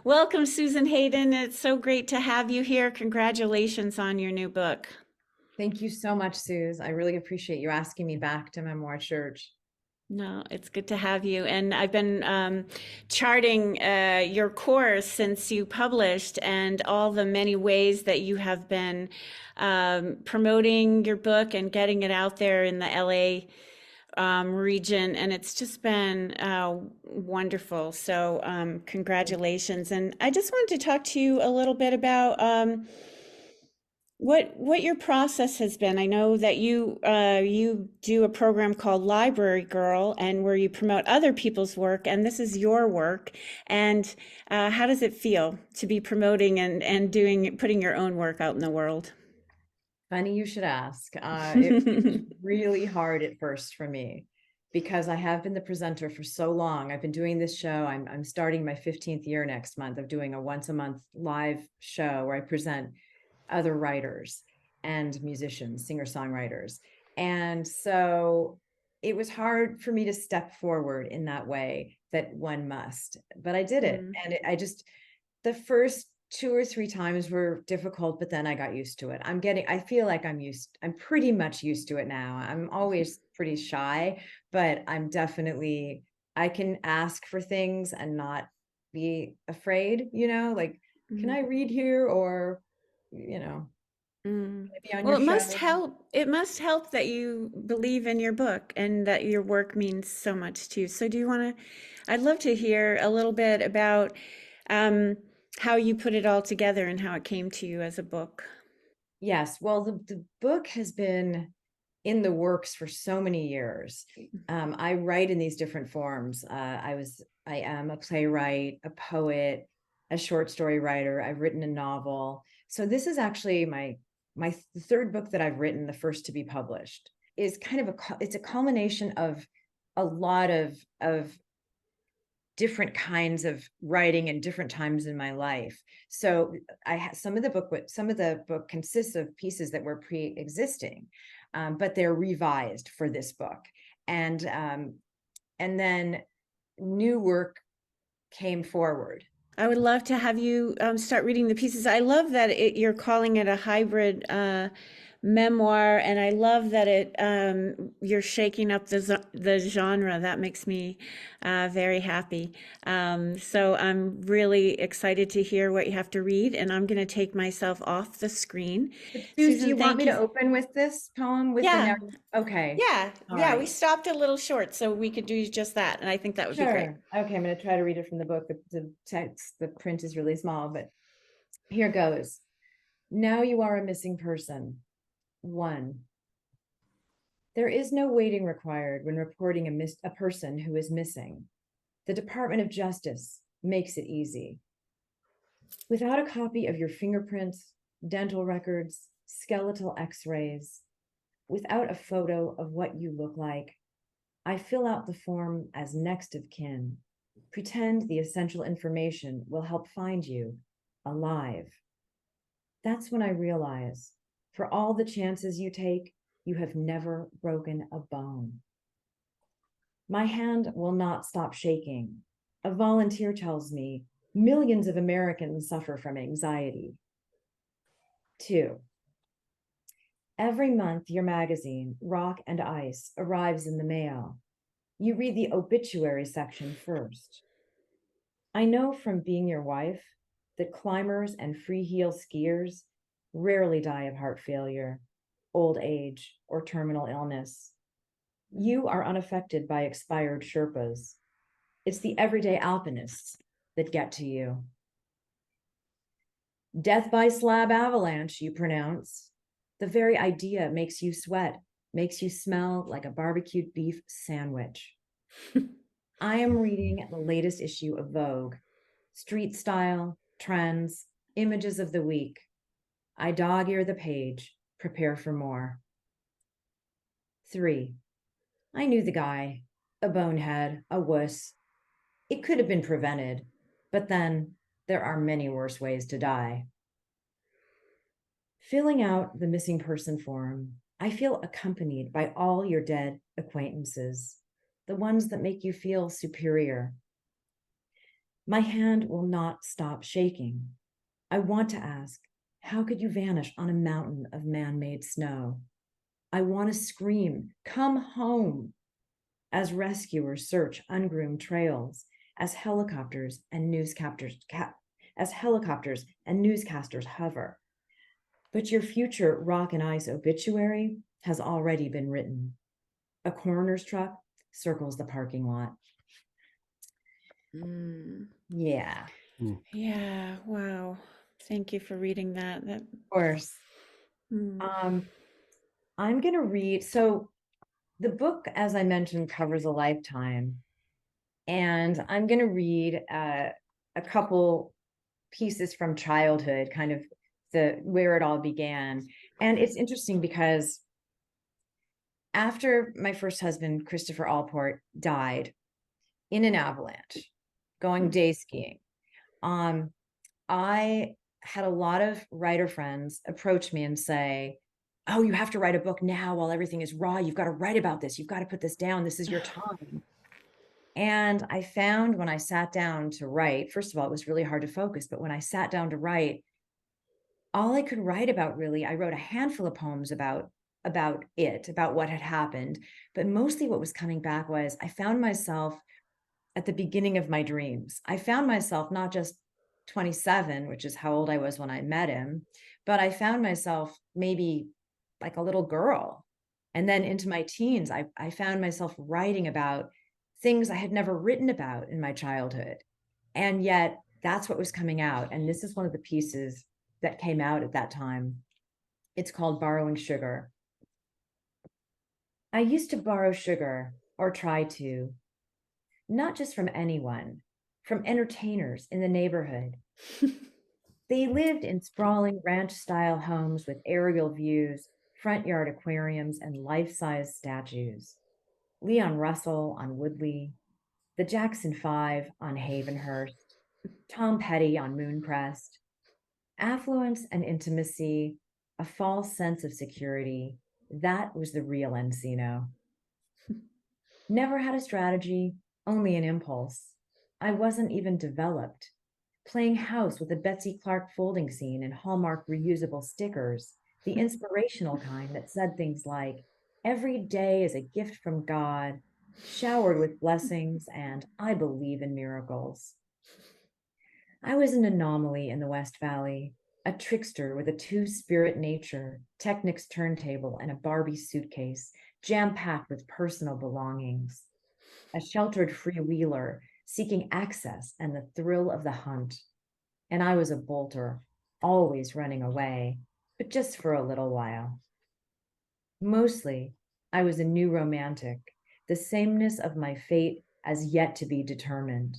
Welcome, Susan Hayden. It's so great to have you here. Congratulations on your new book. Thank you so much, Suze. I really appreciate you asking me back to Memoir Church. No, it's good to have you. And I've been charting your course since you published and all the many ways that you have been promoting your book and getting it out there in the LA region. And it's just been wonderful. So, congratulations. And I just wanted to talk to you a little bit about. What your process has been. I know that you do a program called Library Girl, and where you promote other people's work, and this is your work. And how does it feel to be promoting and doing putting your own work out in the world? Funny you should ask. It was really hard at first for me because I have been the presenter for so long. I've been doing this show. I'm starting my 15th year next month of doing a once a month live show where I present other writers and musicians, singer-songwriters. And so it was hard for me to step forward in that way that one must, but I did it. Mm, And I just, the first two or three times were difficult, but then I got used to it. I feel like I'm pretty much used to it now. I'm always pretty shy, but I can ask for things and not be afraid, like, can mm, I read here? Or, you know, mm. maybe on Well, your it must show. help. It must help that you believe in your book and that your work means so much to you. So, do you want to? I'd love to hear a little bit about um, how you put it all together and how it came to you as a book. Yes. Well, the book has been in the works for so many years. I write in these different forms. I am a playwright, a poet, a short story writer. I've written a novel. So this is actually my third book that I've written, the first to be published. Is kind of it's a culmination of a lot of different kinds of writing and different times in my life. So some of the book consists of pieces that were pre-existing, but they're revised for this book. And then new work came forward. I would love to have you start reading the pieces. I love that you're calling it a hybrid memoir, and I love that you're shaking up the genre. That makes me very happy. So I'm really excited to hear what you have to read, and I'm going to take myself off the screen. But Suze, do Susan, you want thank me to you. open with this poem with the Yeah, narrative? Okay. yeah, All yeah. We right. stopped a little short, so we could do just that, and I think that would be great. Sure. Okay, I'm going to try to read it from the book. The text, the print is really small, but here goes. Now you are a missing person. One. There is no waiting required when reporting a person who is missing. The Department of Justice makes it easy. Without a copy of your fingerprints, dental records, skeletal x-rays, without a photo of what you look like, I fill out the form as next of kin. Pretend the essential information will help find you alive. That's when I realize, for all the chances you take, you have never broken a bone. My hand will not stop shaking. A volunteer tells me millions of Americans suffer from anxiety. Two, every month your magazine, Rock and Ice, arrives in the mail. You read the obituary section first. I know from being your wife that climbers and free heel skiers rarely die of heart failure, old age, or terminal illness. You are unaffected by expired Sherpas. It's the everyday alpinists that get to you. Death by slab avalanche, you pronounce. The very idea makes you sweat, makes you smell like a barbecued beef sandwich. I am reading the latest issue of Vogue, street style, trends, images of the week. I dog ear the page, prepare for more. Three, I knew the guy, a bonehead, a wuss. It could have been prevented, but then there are many worse ways to die. Filling out the missing person form, I feel accompanied by all your dead acquaintances, the ones that make you feel superior. My hand will not stop shaking. I want to ask, how could you vanish on a mountain of man-made snow? I want to scream, come home, as rescuers search ungroomed trails, as helicopters and newscasters hover. But your future rock and ice obituary has already been written. A coroner's truck circles the parking lot. Mm. Yeah, Yeah, wow. Thank you for reading that. of course. Mm. I'm going to read. So the book, as I mentioned, covers a lifetime. And I'm going to read a couple pieces from childhood, kind of where it all began. And it's interesting because after my first husband, Christopher Allport, died in an avalanche, going day skiing, I had a lot of writer friends approach me and say, "Oh, you have to write a book now while everything is raw. You've got to write about this. You've got to put this down. This is your time." And I found when I sat down to write, first of all, it was really hard to focus, but when I sat down to write, all I could write about really, I wrote a handful of poems about what had happened, but mostly what was coming back was I found myself at the beginning of my dreams. I found myself not just 27, which is how old I was when I met him, but I found myself maybe like a little girl. And then into my teens, I found myself writing about things I had never written about in my childhood. And yet that's what was coming out. And this is one of the pieces that came out at that time. It's called Borrowing Sugar. I used to borrow sugar, or try to, not just from anyone, from entertainers in the neighborhood. They lived in sprawling ranch-style homes with aerial views, front yard aquariums, and life-size statues. Leon Russell on Woodley, the Jackson Five on Havenhurst, Tom Petty on Mooncrest. Affluence and intimacy, a false sense of security, that was the real Encino. Never had a strategy, only an impulse. I wasn't even developed. Playing house with a Betsy Clark folding scene and Hallmark reusable stickers, the inspirational kind that said things like, every day is a gift from God, showered with blessings, and I believe in miracles. I was an anomaly in the West Valley, a trickster with a two-spirit nature, Technic's turntable, and a Barbie suitcase, jam-packed with personal belongings. A sheltered freewheeler seeking access and the thrill of the hunt. And I was a bolter, always running away, but just for a little while. Mostly, I was a new romantic, the sameness of my fate as yet to be determined.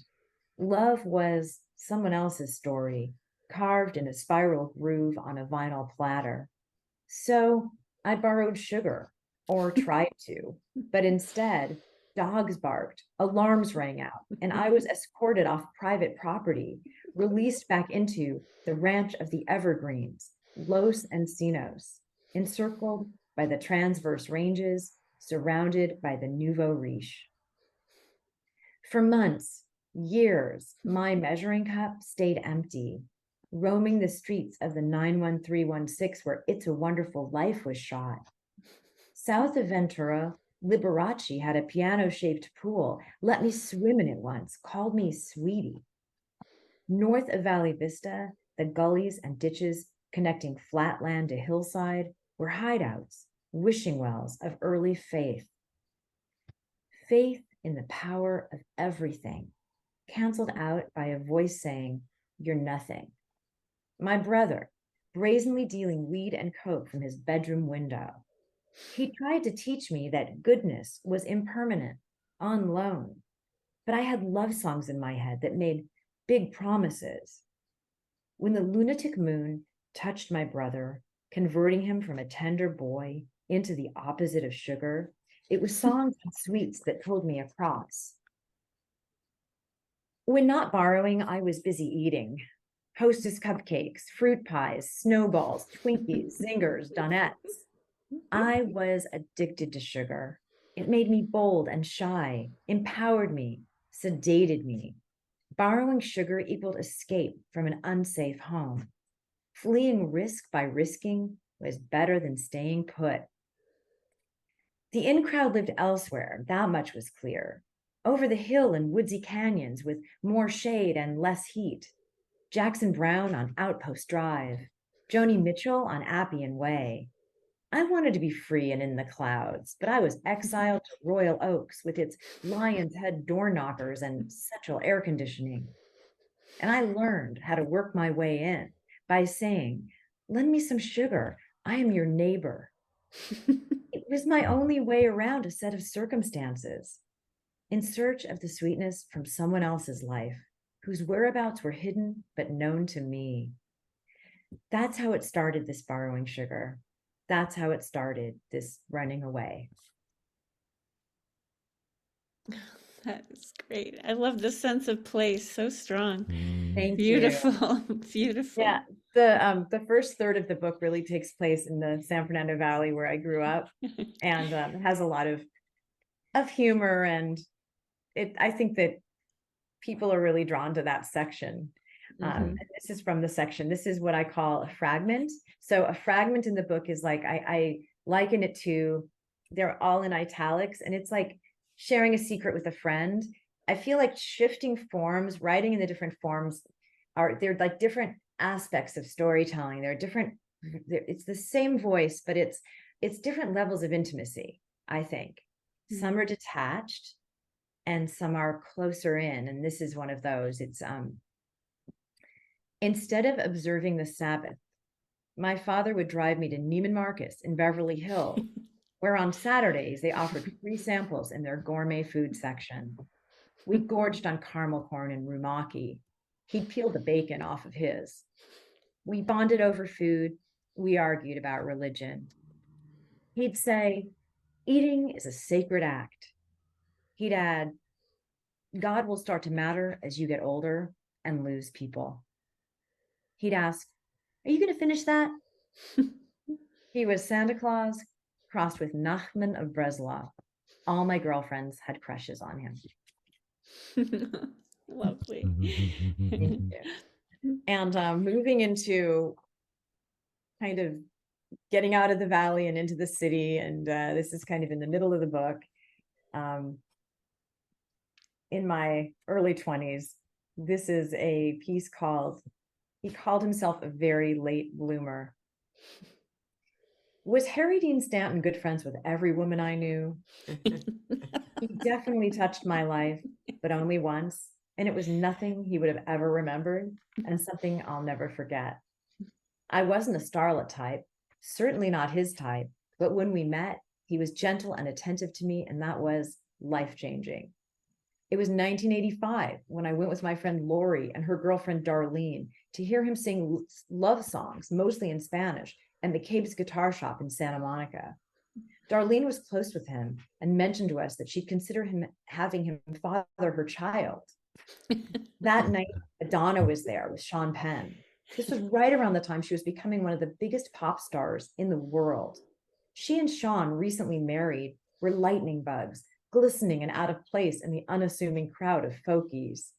Love was someone else's story, carved in a spiral groove on a vinyl platter. So I borrowed sugar, or tried to, but instead, dogs barked, alarms rang out, and I was escorted off private property, released back into the ranch of the Evergreens, Los Encinos, encircled by the transverse ranges, surrounded by the nouveau riche. For months, years, my measuring cup stayed empty, roaming the streets of the 91316 where It's a Wonderful Life was shot. South of Ventura, Liberace had a piano-shaped pool, let me swim in it once, called me sweetie. North of Valley Vista, the gullies and ditches connecting flatland to hillside were hideouts, wishing wells of early faith. Faith in the power of everything, canceled out by a voice saying, "You're nothing." My brother, brazenly dealing weed and coke from his bedroom window. He tried to teach me that goodness was impermanent, on loan. But I had love songs in my head that made big promises. When the lunatic moon touched my brother, converting him from a tender boy into the opposite of sugar, it was songs and sweets that pulled me across. When not borrowing, I was busy eating. Hostess cupcakes, fruit pies, snowballs, Twinkies, zingers, donuts. I was addicted to sugar. It made me bold and shy, empowered me, sedated me. Borrowing sugar equaled escape from an unsafe home. Fleeing risk by risking was better than staying put. The in crowd lived elsewhere, that much was clear. Over the hill in woodsy canyons with more shade and less heat. Jackson Brown on Outpost Drive. Joni Mitchell on Appian Way. I wanted to be free and in the clouds, but I was exiled to Royal Oaks with its lion's head door knockers and central air conditioning. And I learned how to work my way in by saying, lend me some sugar. I am your neighbor. It was my only way around a set of circumstances, in search of the sweetness from someone else's life, whose whereabouts were hidden but known to me. That's how it started, this borrowing sugar. That's how it started, this running away. That is great. I love the sense of place. So strong. Thank you. Beautiful. Beautiful. Yeah, the first third of the book really takes place in the San Fernando Valley where I grew up, and has a lot of humor, and I think that people are really drawn to that section. And this is from the section. This is what I call a fragment. So a fragment in the book is like, I liken it to, they're all in italics, and it's like sharing a secret with a friend. I feel like shifting forms, writing in the different forms they're like different aspects of storytelling. They're different, it's the same voice, but it's different levels of intimacy, I think. Some are detached and some are closer in. And this is one of those. It's instead of observing the Sabbath, my father would drive me to Neiman Marcus in Beverly Hills, where on Saturdays they offered free samples in their gourmet food section. We gorged on caramel corn and rumaki. He'd peel the bacon off of his. We bonded over food. We argued about religion. He'd say, eating is a sacred act. He'd add, God will start to matter as you get older and lose people. He'd ask, are you going to finish that? He was Santa Claus crossed with Nachman of Breslov. All my girlfriends had crushes on him. Lovely. And moving into kind of getting out of the valley and into the city. And this is kind of in the middle of the book. In my early 20s, this is a piece called, he called himself a very late bloomer. Was Harry Dean Stanton good friends with every woman I knew? He definitely touched my life, but only once. And it was nothing he would have ever remembered, and something I'll never forget. I wasn't a starlet type, certainly not his type, but when we met, he was gentle and attentive to me, and that was life-changing. It was 1985 when I went with my friend Lori and her girlfriend Darlene to hear him sing love songs, mostly in Spanish, at McCabe's guitar shop in Santa Monica. Darlene was close with him and mentioned to us that she'd consider him having him father her child. That night, Madonna was there with Sean Penn. This was right around the time she was becoming one of the biggest pop stars in the world. She and Sean, recently married, were lightning bugs, glistening and out of place in the unassuming crowd of folkies.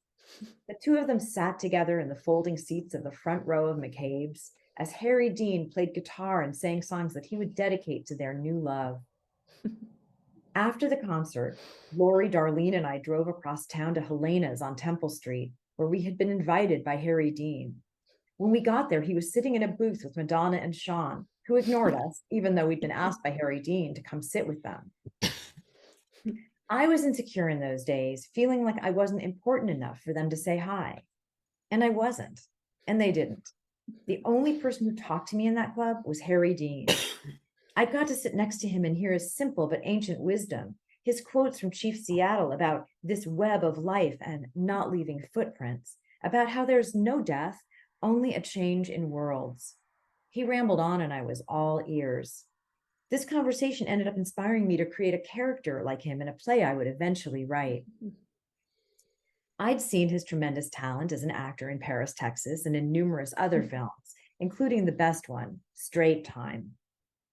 The two of them sat together in the folding seats of the front row of McCabe's as Harry Dean played guitar and sang songs that he would dedicate to their new love. After the concert, Lori, Darlene, and I drove across town to Helena's on Temple Street, where we had been invited by Harry Dean. When we got there, he was sitting in a booth with Madonna and Sean, who ignored us, even though we'd been asked by Harry Dean to come sit with them. I was insecure in those days, feeling like I wasn't important enough for them to say hi. And I wasn't, and they didn't. The only person who talked to me in that club was Harry Dean. I got to sit next to him and hear his simple but ancient wisdom, his quotes from Chief Seattle about this web of life and not leaving footprints, about how there's no death, only a change in worlds. He rambled on and I was all ears. This conversation ended up inspiring me to create a character like him in a play I would eventually write. I'd seen his tremendous talent as an actor in Paris, Texas, and in numerous other films, including the best one, Straight Time.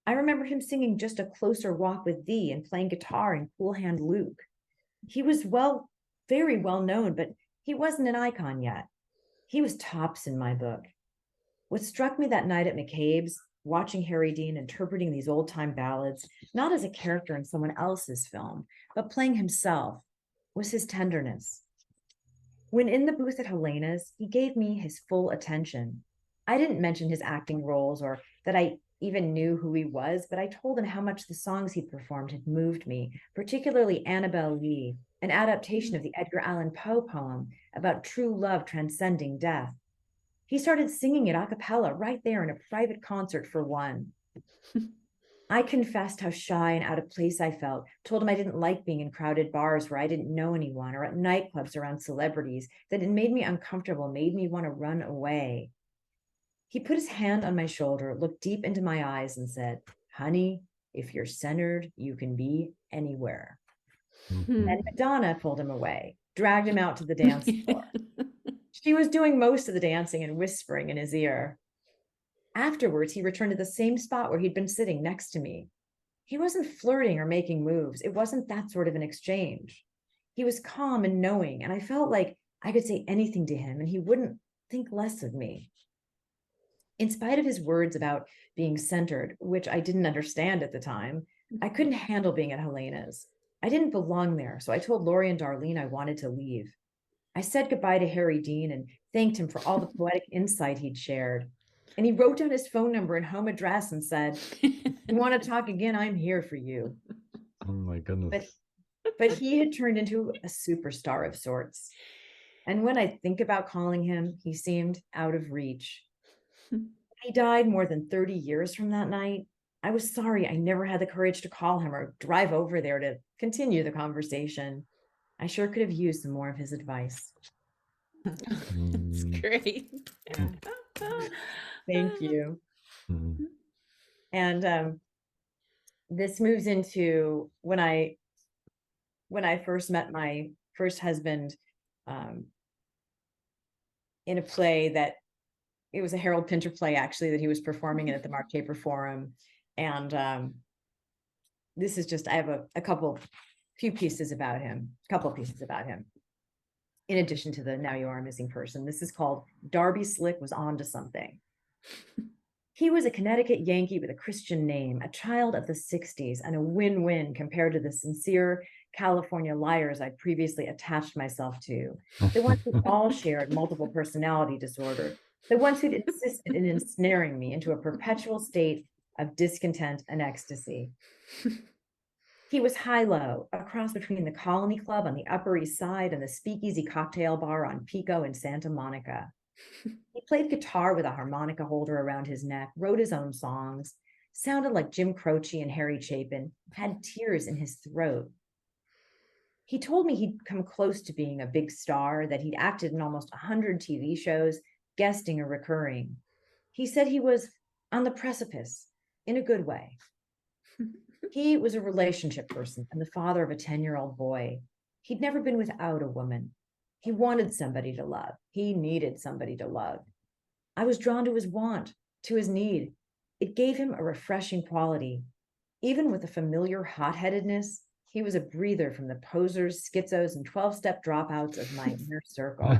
I remember him singing Just a Closer Walk with Thee and playing guitar in Cool Hand Luke. He was very well known, but He wasn't an icon yet. He was tops in my book. What struck me that night at McCabe's, watching Harry Dean interpreting these old time ballads, not as a character in someone else's film, but playing himself, was his tenderness. When in the booth at Helena's, he gave me his full attention. I didn't mention his acting roles or that I even knew who he was, but I told him how much the songs he performed had moved me, particularly Annabel Lee, an adaptation of the Edgar Allan Poe poem about true love transcending death. He started singing it a cappella right there in a private concert for one. I confessed how shy and out of place I felt, told him I didn't like being in crowded bars where I didn't know anyone or at nightclubs around celebrities, that it made me uncomfortable, made me want to run away. He put his hand on my shoulder, looked deep into my eyes, and said, "Honey, if you're centered, you can be anywhere." And Madonna pulled him away, dragged him out to the dance floor. She was doing most of the dancing and whispering in his ear. Afterwards, he returned to the same spot where he'd been sitting next to me. He wasn't flirting or making moves. It wasn't that sort of an exchange. He was calm and knowing, and I felt like I could say anything to him and he wouldn't think less of me. In spite of his words about being centered, which I didn't understand at the time, I couldn't handle being at Helena's. I didn't belong there, so I told Lori and Darlene I wanted to leave. I said goodbye to Harry Dean and thanked him for all the poetic insight he'd shared. And he wrote down his phone number and home address and said, "You want to talk again? I'm here for you." Oh my goodness. But he had turned into a superstar of sorts. And when I think about calling him, he seemed out of reach. He died more than 30 years from that night. I was sorry I never had the courage to call him or drive over there to continue the conversation. I sure could have used some more of his advice. That's great. Thank you. Mm. And this moves into when I first met my first husband in a play that it was a Harold Pinter play actually that he was performing at the Mark Taper Forum. And this is just, I have a few pieces about him, in addition to the Now You Are a Missing Person. This is called Darby Slick Was Onto Something. He was a Connecticut Yankee with a Christian name, a child of the 60s, and a win-win compared to the sincere California liars I previously attached myself to, the ones who all shared multiple personality disorder, the ones who'd insisted in ensnaring me into a perpetual state of discontent and ecstasy. He was high-low, a cross between the Colony Club on the Upper East Side and the Speakeasy Cocktail Bar on Pico in Santa Monica. He played guitar with a harmonica holder around his neck, wrote his own songs, sounded like Jim Croce and Harry Chapin, had tears in his throat. He told me he'd come close to being a big star, that he'd acted in almost 100 TV shows, guesting or recurring. He said he was on the precipice, in a good way. He was a relationship person and the father of a 10-year-old boy. He'd never been without a woman. He wanted somebody to love. He needed somebody to love. I was drawn to his want, to his need. It gave him a refreshing quality. Even with a familiar hot-headedness, he was a breather from the posers, schizos, and 12-step dropouts of my inner circle.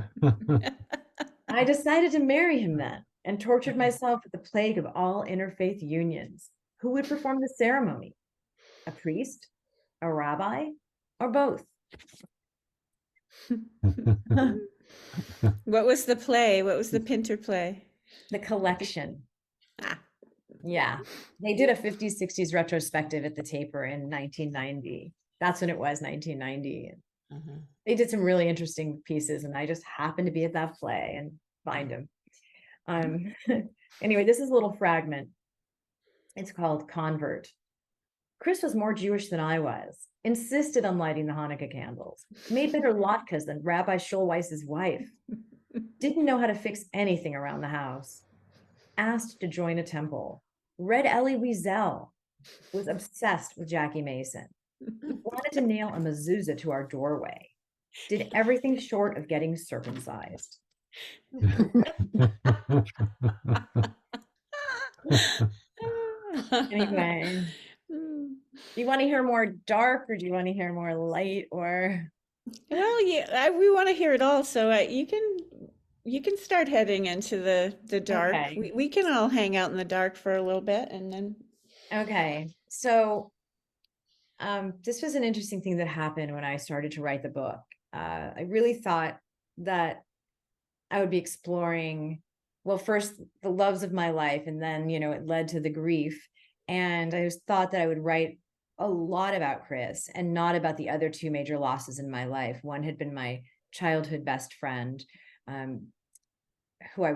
I decided to marry him then and tortured myself with the plague of all interfaith unions. Who would perform the ceremony? A priest, a rabbi, or both? What was the play? What was the Pinter play? The Collection. Ah. Yeah. They did a 50s, 60s retrospective at the Taper in 1990. That's when it was, 1990. They did some really interesting pieces, and I just happened to be at that play and find him. Anyway, this is a little fragment. It's called Convert. Chris was more Jewish than I was, insisted on lighting the Hanukkah candles, made better latkes than Rabbi Schulweiss's wife, didn't know how to fix anything around the house, asked to join a temple, read Elie Wiesel, was obsessed with Jackie Mason, wanted to nail a mezuzah to our doorway, did everything short of getting circumcised. Anyway, do you want to hear more dark or do you want to hear more light or? Well, yeah, we want to hear it all. So you can start heading into the dark. Okay. We can all hang out in the dark for a little bit, and then Okay. So this was an interesting thing that happened when I started to write the book. I really thought that I would be exploring, well, first the loves of my life, and then, it led to the grief. And I just thought that I would write a lot about Chris and not about the other two major losses in my life. One had been my childhood best friend, um, who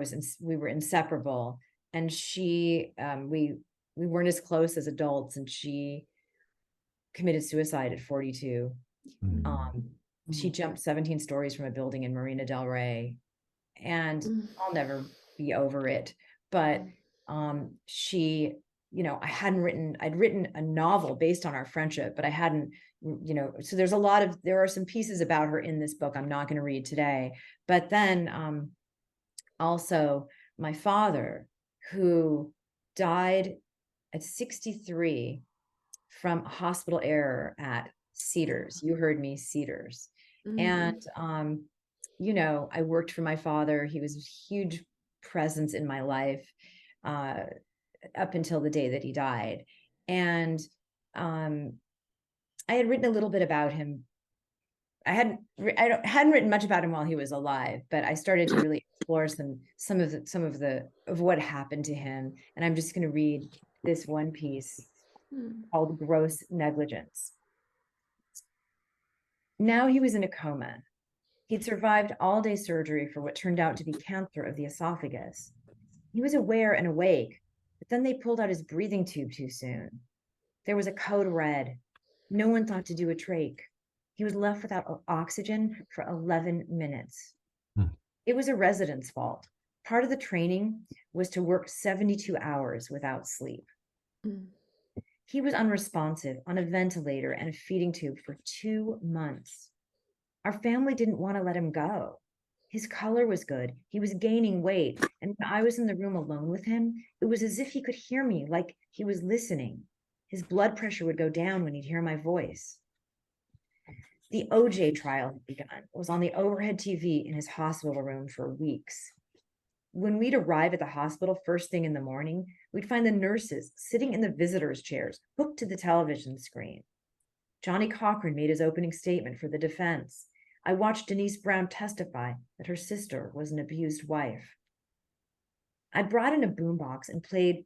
we were inseparable, and we weren't as close as adults, and she committed suicide at 42. Mm. Um, she jumped 17 stories from a building in Marina Del Rey, and mm, I'll never be over it. But she, I'd written a novel based on our friendship, but I hadn't, so there are some pieces about her in this book I'm not going to read today. But then also my father, who died at 63 from hospital error at Cedars. You heard me, Cedars. And mm, I worked for my father. He was a huge presence in my life uh, up until the day that he died. And I had written a little bit about him. I hadn't written much about him while he was alive, but I started to really explore some of what happened to him. And I'm just going to read this one piece mm, called Gross Negligence. Now he was in a coma. He'd survived all-day surgery for what turned out to be cancer of the esophagus. He was aware and awake, but then they pulled out his breathing tube too soon. There was a code red. No one thought to do a trach. He was left without oxygen for 11 minutes. Mm. It was a resident's fault. Part of the training was to work 72 hours without sleep. mm. He was unresponsive on a ventilator and a feeding tube for 2 months. Our family didn't want to let him go. His color was good. He was gaining weight. And when I was in the room alone with him, it was as if he could hear me, like he was listening. His blood pressure would go down when he'd hear my voice. The OJ trial had begun. It was on the overhead TV in his hospital room for weeks. When we'd arrive at the hospital first thing in the morning, we'd find the nurses sitting in the visitors' chairs, hooked to the television screen. Johnny Cochran made his opening statement for the defense. I watched Denise Brown testify that her sister was an abused wife. I brought in a boombox and played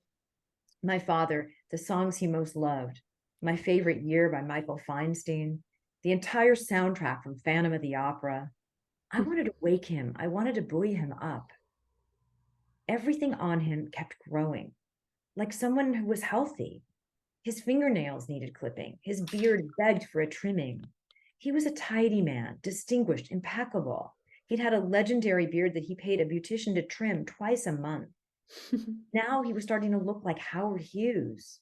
my father the songs he most loved. My Favorite Year by Michael Feinstein, the entire soundtrack from Phantom of the Opera. I wanted to wake him. I wanted to buoy him up. Everything on him kept growing, like someone who was healthy. His fingernails needed clipping. His beard begged for a trimming. He was a tidy man, distinguished, impeccable. He'd had a legendary beard that he paid a beautician to trim twice a month. Now he was starting to look like Howard Hughes.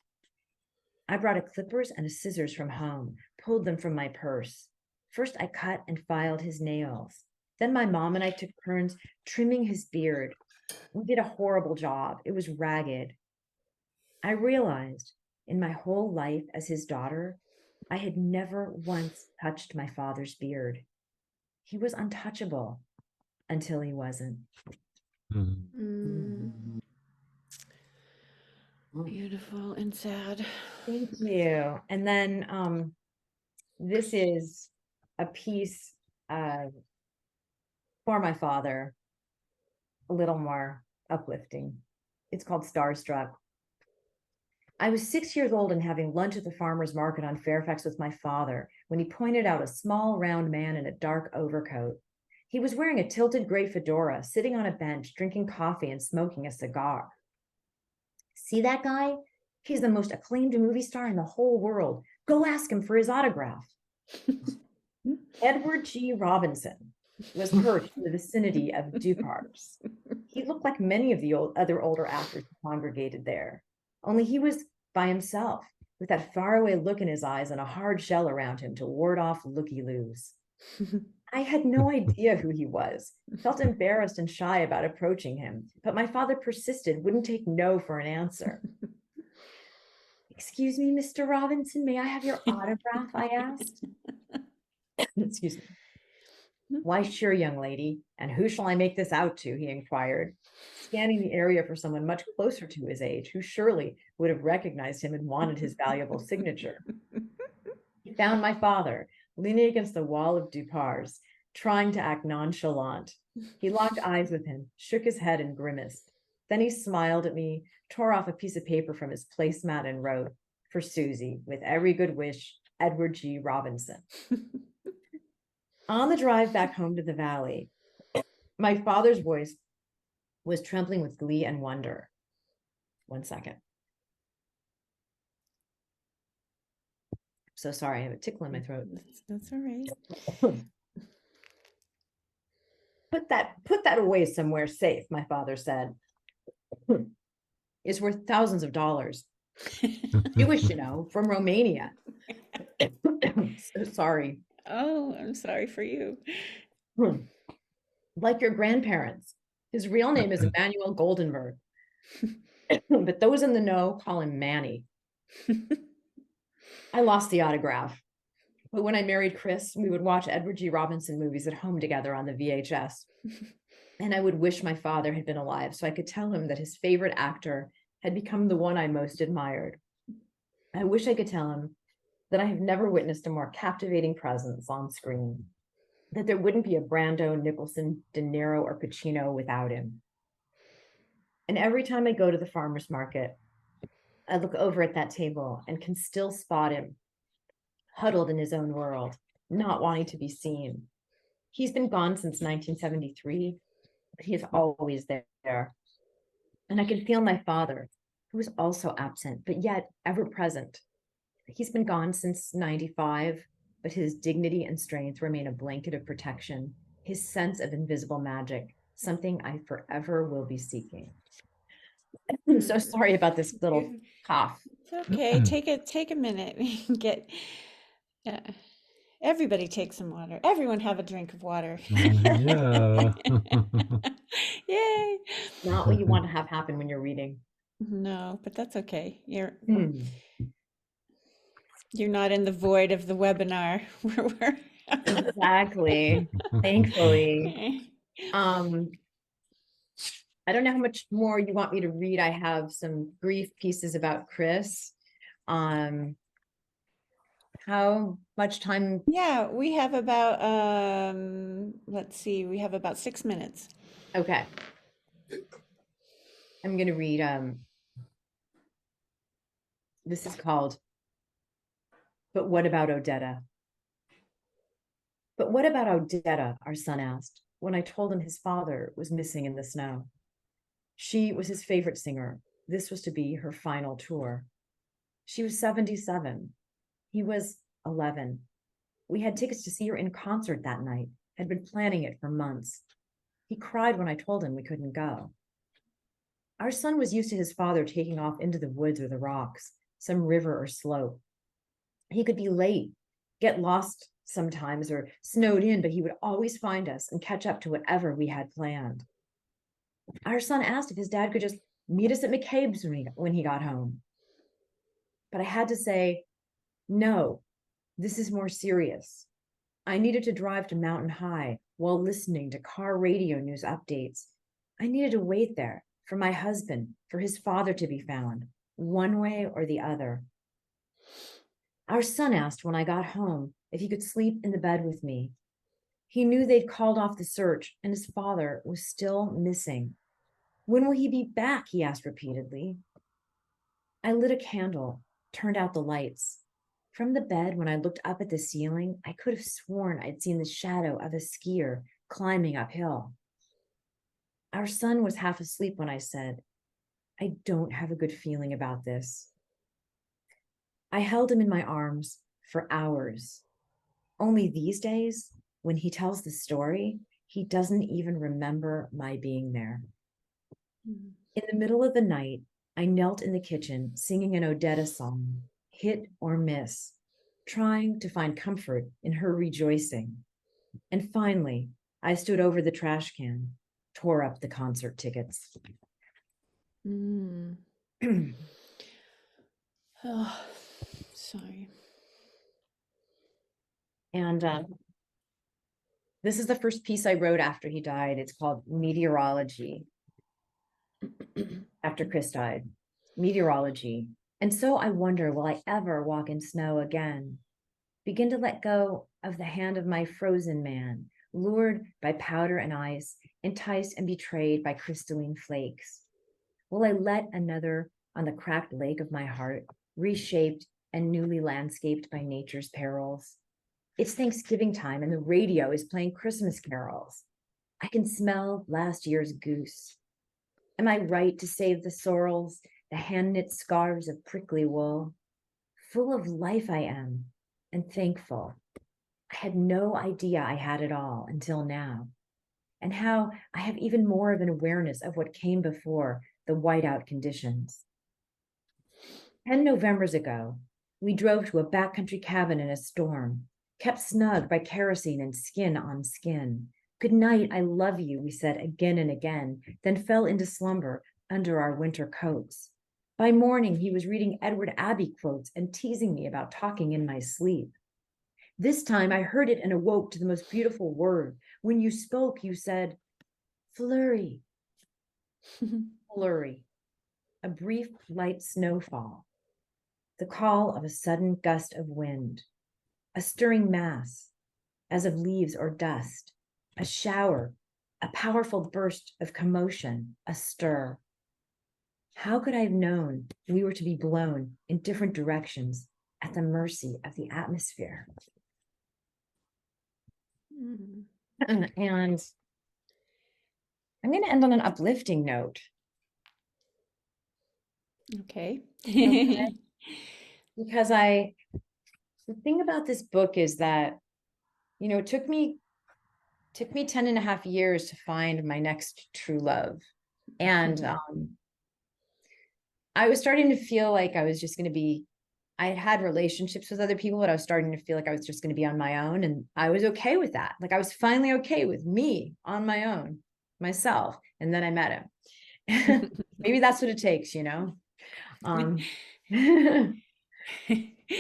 I brought a clippers and a scissors from home, pulled them from my purse. First, I cut and filed his nails. Then my mom and I took turns trimming his beard. We did a horrible job. It was ragged. I realized in my whole life as his daughter, I had never once touched my father's beard. He was untouchable until he wasn't. Mm. Mm. Beautiful and sad. Thank you. And then this is a piece for my father, a little more uplifting. It's called Starstruck. I was 6 years old and having lunch at the farmer's market on Fairfax with my father when he pointed out a small, round man in a dark overcoat. He was wearing a tilted gray fedora, sitting on a bench, drinking coffee and smoking a cigar. See that guy? He's the most acclaimed movie star in the whole world. Go ask him for his autograph. Edward G. Robinson was perched in the vicinity of Dupar's. He looked like many of the other older actors who congregated there, only he was by himself, with that faraway look in his eyes and a hard shell around him to ward off looky-loos. I had no idea who he was, felt embarrassed and shy about approaching him, but my father persisted, wouldn't take no for an answer. Excuse me, Mr. Robinson, may I have your autograph? I asked. Excuse me. Why, sure, young lady. And who shall I make this out to? He inquired, scanning the area for someone much closer to his age, who surely would have recognized him and wanted his valuable signature. He found my father leaning against the wall of Dupar's, trying to act nonchalant. He locked eyes with him, shook his head, and grimaced. Then he smiled at me, tore off a piece of paper from his placemat, and wrote, "For Susie, with every good wish, Edward G. Robinson." On the drive back home to the valley, my father's voice was trembling with glee and wonder. One second. So sorry, I have a tickle in my throat. That's all right. Put that away somewhere safe, my father said. It's worth thousands of dollars. Jewish, from Romania. So sorry. Oh, I'm sorry for you. Like your grandparents. His real name is Emmanuel Goldenberg. But those in the know call him Manny. I lost the autograph. But when I married Chris, we would watch Edward G. Robinson movies at home together on the VHS. And I would wish my father had been alive so I could tell him that his favorite actor had become the one I most admired. I wish I could tell him that I have never witnessed a more captivating presence on screen, that there wouldn't be a Brando, Nicholson, De Niro, or Pacino without him. And every time I go to the farmer's market, I look over at that table and can still spot him, huddled in his own world, not wanting to be seen. He's been gone since 1973, but he is always there. And I can feel my father, who is also absent, but yet ever present. He's been gone since 95, but his dignity and strength remain a blanket of protection, his sense of invisible magic, something I forever will be seeking. I'm so sorry about this little cough. It's okay. Take a minute. Get everybody take some water. Everyone have a drink of water. Yeah. Yay. Not what you want to have happen when you're reading. No, but that's okay. Hmm. You're not in the void of the webinar. Exactly. Thankfully. I don't know how much more you want me to read. I have some brief pieces about Chris. How much time? Yeah, we have about let's see, we have about 6 minutes. Okay. I'm going to read this is called But What About Odetta? But what about Odetta? Our son asked when I told him his father was missing in the snow. She was his favorite singer. This was to be her final tour. She was 77. He was 11. We had tickets to see her in concert that night, had been planning it for months. He cried when I told him we couldn't go. Our son was used to his father taking off into the woods or the rocks, some river or slope. He could be late, get lost sometimes, or snowed in, but he would always find us and catch up to whatever we had planned. Our son asked if his dad could just meet us at McCabe's when he got home. But I had to say, no, this is more serious. I needed to drive to Mountain High while listening to car radio news updates. I needed to wait there for my husband, for his father to be found, one way or the other. Our son asked when I got home if he could sleep in the bed with me. He knew they'd called off the search and his father was still missing. When will he be back? He asked repeatedly. I lit a candle, turned out the lights. From the bed, when I looked up at the ceiling, I could have sworn I'd seen the shadow of a skier climbing uphill. Our son was half asleep when I said, I don't have a good feeling about this. I held him in my arms for hours. Only these days, when he tells the story, he doesn't even remember my being there. In the middle of the night, I knelt in the kitchen singing an Odetta song, Hit or Miss, trying to find comfort in her rejoicing. And finally, I stood over the trash can, tore up the concert tickets. Mm. Oh, sorry. And This is the first piece I wrote after he died. It's called Meteorology. After Chris died, meteorology. And so I wonder, will I ever walk in snow again? Begin to let go of the hand of my frozen man, lured by powder and ice, enticed and betrayed by crystalline flakes. Will I let another on the cracked lake of my heart, reshaped and newly landscaped by nature's perils? It's Thanksgiving time and the radio is playing Christmas carols. I can smell last year's goose. Am I right to save the sorrels, the hand-knit scarves of prickly wool? Full of life I am, and thankful. I had no idea I had it all until now, and how I have even more of an awareness of what came before the whiteout conditions. 10 Novembers ago, we drove to a backcountry cabin in a storm, kept snug by kerosene and skin on skin. Good night, I love you, we said again and again, then fell into slumber under our winter coats. By morning, he was reading Edward Abbey quotes and teasing me about talking in my sleep. This time I heard it and awoke to the most beautiful word. When you spoke, you said, flurry, flurry, a brief light snowfall, the call of a sudden gust of wind, a stirring mass, as of leaves or dust, a shower, a powerful burst of commotion, a stir. How could I have known we were to be blown in different directions at the mercy of the atmosphere? And I'm going to end on an uplifting note. Okay. Okay. Because the thing about this book is that, it took me 10 and a half years to find my next true love. And I was starting to feel like I was just going to be, I had had relationships with other people, but I was starting to feel like I was just going to be on my own. And I was okay with that. Like I was finally okay with me on my own, myself. And then I met him. Maybe that's what it takes, We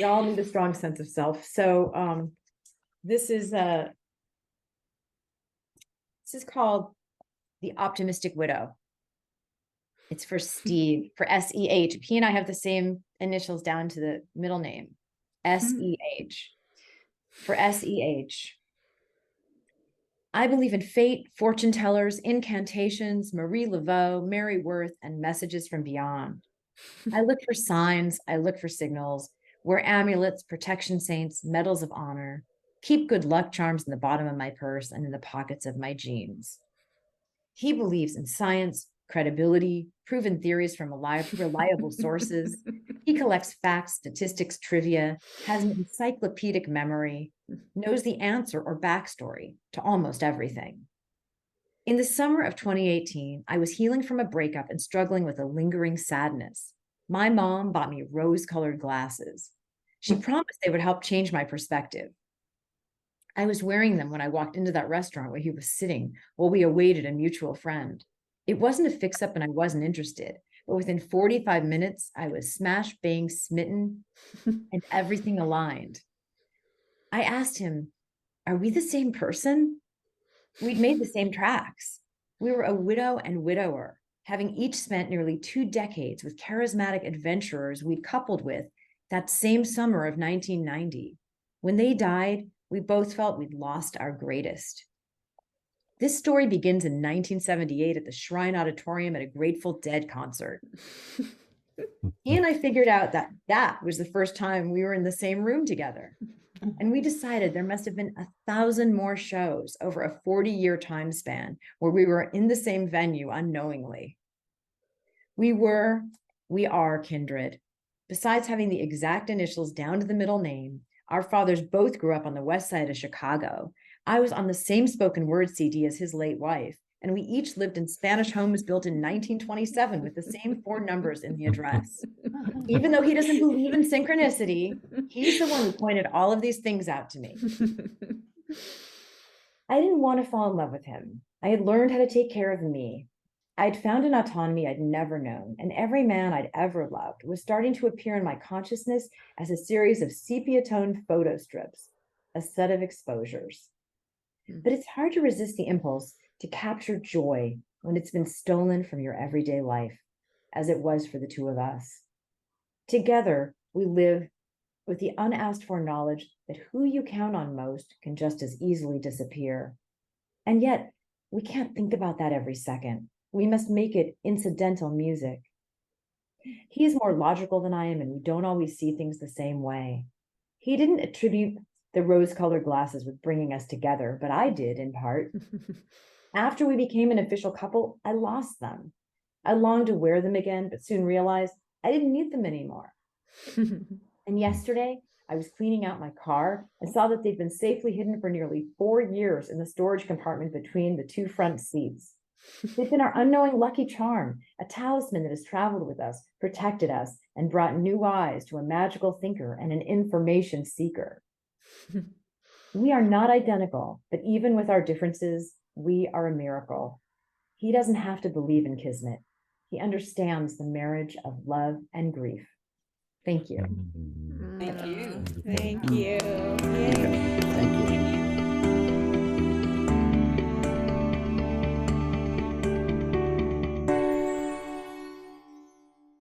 all need a strong sense of self. So this is called The Optimistic Widow. It's for Steve, for S-E-H. He and I have the same initials down to the middle name, S-E-H. For S-E-H. I believe in fate, fortune tellers, incantations, Marie Laveau, Mary Worth, and messages from beyond. I look for signs, I look for signals, wear amulets, protection saints, medals of honor, keep good luck charms in the bottom of my purse and in the pockets of my jeans. He believes in science, credibility, proven theories from reliable sources. He collects facts, statistics, trivia, has an encyclopedic memory, knows the answer or backstory to almost everything. In the summer of 2018, I was healing from a breakup and struggling with a lingering sadness. My mom bought me rose-colored glasses. She promised they would help change my perspective. I was wearing them when I walked into that restaurant where he was sitting while we awaited a mutual friend. It wasn't a fix-up and I wasn't interested, but within 45 minutes, I was smash, bang, smitten, and everything aligned. I asked him, are we the same person? We'd made the same tracks. We were a widow and widower, having each spent nearly 2 decades with charismatic adventurers we'd coupled with that same summer of 1990. When they died, we both felt we'd lost our greatest. This story begins in 1978 at the Shrine Auditorium at a Grateful Dead concert. He and I figured out that that was the first time we were in the same room together. And we decided there must have been 1,000 more shows over a 40-year time span where we were in the same venue unknowingly. We are kindred. Besides having the exact initials down to the middle name, our fathers both grew up on the west side of Chicago. I was on the same spoken word CD as his late wife, and we each lived in Spanish homes built in 1927 with the same 4 numbers in the address. Even though he doesn't believe in synchronicity, he's the one who pointed all of these things out to me. I didn't want to fall in love with him. I had learned how to take care of me. I'd found an autonomy I'd never known, and every man I'd ever loved was starting to appear in my consciousness as a series of sepia-toned photo strips, a set of exposures. But it's hard to resist the impulse to capture joy when it's been stolen from your everyday life, as it was for the two of us. Together, we live with the unasked for knowledge that who you count on most can just as easily disappear. And yet, we can't think about that every second. We must make it incidental music. He is more logical than I am, and we don't always see things the same way. He didn't attribute the rose-colored glasses with bringing us together, but I did in part. After we became an official couple, I lost them. I longed to wear them again, but soon realized I didn't need them anymore. And yesterday, I was cleaning out my car and saw that they'd been safely hidden for nearly 4 years in the storage compartment between the two front seats. They've been our unknowing lucky charm, a talisman that has traveled with us, protected us, and brought new eyes to a magical thinker and an information seeker. We are not identical, but even with our differences, we are a miracle. He doesn't have to believe in Kismet. He understands the marriage of love and grief. Thank you. Mm. Thank you. Thank you. Thank you.